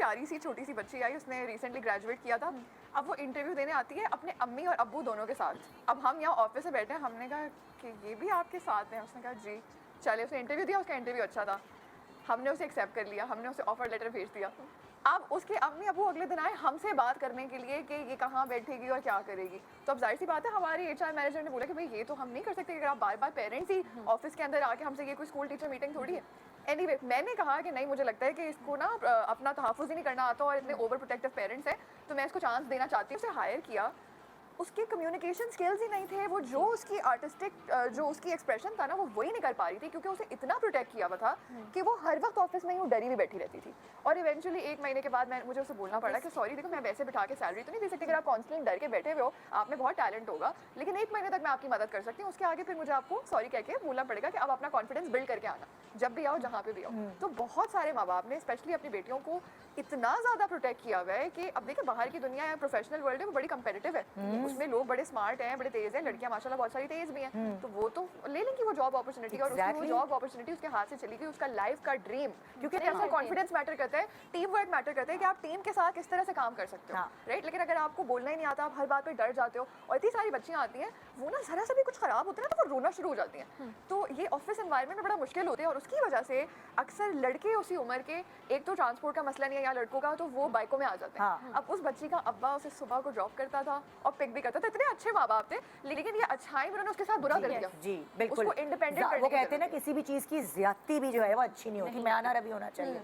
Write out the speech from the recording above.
प्यारी सी छोटी सी बच्ची आई, उसने रिसेंटली ग्रेजुएट किया था। अब वो इंटरव्यू देने आती है अपने अम्मी और अब्बू दोनों के साथ। अब हम यहाँ ऑफिस में बैठे हैं, हमने कहा कि ये भी आपके साथ हैं? उसने कहा जी। चले, उसने इंटरव्यू दिया, उसका इंटरव्यू अच्छा था, हमने उसे एक्सेप्ट कर लिया, हमने उसे ऑफर लेटर भेज दिया। अब उसके अम्मी अबू अगले दिन आए हमसे बात करने के लिए कि ये कहाँ बैठेगी और क्या करेगी। तो अब जाहिर सी बात है, हमारी एचआर मैनेजर ने बोला कि भाई ये तो हम नहीं कर सकते, अगर आप बार बार पेरेंट्स ही ऑफिस के अंदर आके हमसे, ये कोई स्कूल टीचर मीटिंग थोड़ी है। एनीवे, मैंने कहा कि नहीं, मुझे लगता है कि इसको ना अपना तहफ़्फ़ुज़ ही नहीं करना आता और इतने ओवर प्रोटेक्टिव पेरेंट्स हैं, तो मैं इसको चांस देना चाहती हूँ। उसे हायर किया, उसके कम्युनिकेशन स्किल्स ही नहीं थे, वो जो उसकी आर्टिस्टिक जो उसकी एक्सप्रेशन था ना, वो वही नहीं कर पा रही थी, क्योंकि उसे इतना प्रोटेक्ट किया हुआ था कि वो हर वक्त ऑफिस में ही वो डरी हुई बैठी रहती थी। और इवेंचुअली 1 महीने के बाद मुझे उसे बोलना पड़ा कि सॉरी देखो, मैं वैसे बिठा के सैलरी तो नहीं दे सकती, अगर आप कॉन्स्टेंट डर के बैठे हुए हो, आप में बहुत टैलेंट होगा, लेकिन 1 महीने तक मैं आपकी मदद कर सकती हूँ, उसके आगे फिर मुझे आपको सॉरी कह के बोलना पड़ेगा कि अब अपना कॉन्फिडेंस बिल्ड करके आना, जब भी आओ, जहाँ पे भी आओ। तो बहुत सारे माँ बाप ने स्पेशली अपनी बेटियों को इतना ज़्यादा प्रोटेक्ट किया हुआ है कि अब देखिए, बाहर की दुनिया है, प्रोफेशनल वर्ल्ड है, वो बड़ी कंपेटिटिव है, उसमें लोग बड़े स्मार्ट हैं, बड़े तेज हैं, लड़कियां माशाल्लाह बहुत सारी तेज भी हैं, तो वो तो ले लेंगी वो जॉब अपॉर्चुनिटी। और उसकी वो जॉब अपॉर्चुनिटी उसके हाथ से चली गई, उसका लाइफ का ड्रीम। क्योंकि ऐसा कॉन्फिडेंस मैटर करता है, टीम वर्क मैटर करता है कि आप टीम के साथ किस तरह से काम कर सकते हो, राइट। लेकिन अगर आपको बोलना ही नहीं आता, आप हर बात पे डर जाते हो, और इतनी सारी बच्चियां आती हैं, वो ना जरा सा भी कुछ खराब होता है ना तो वो रोना शुरू हो जाती हैं। तो ये ऑफिस एनवायरनमेंट में बड़ा मुश्किल होती है, और उसकी वजह से अक्सर लड़के उसी उम्र के, एक तो ट्रांसपोर्ट का मसला नहीं है यहाँ लड़कों का, तो वो बाइकों में आ जाते हैं। अब उस बच्ची का अब्बा उसे सुबह को ड्रॉप करता था और पिक भी करता था, इतने अच्छे माँ बाप थे, लेकिन ये अच्छाई उन्होंने उसके साथ बुरा कर दिया। जी बिल्कुल, उसको इंडिपेंडेंट वो कहते हैं ना, किसी भी चीज की ज्यादती भी जो है वो अच्छी नहीं होती, म्याना रवि होना चाहिए।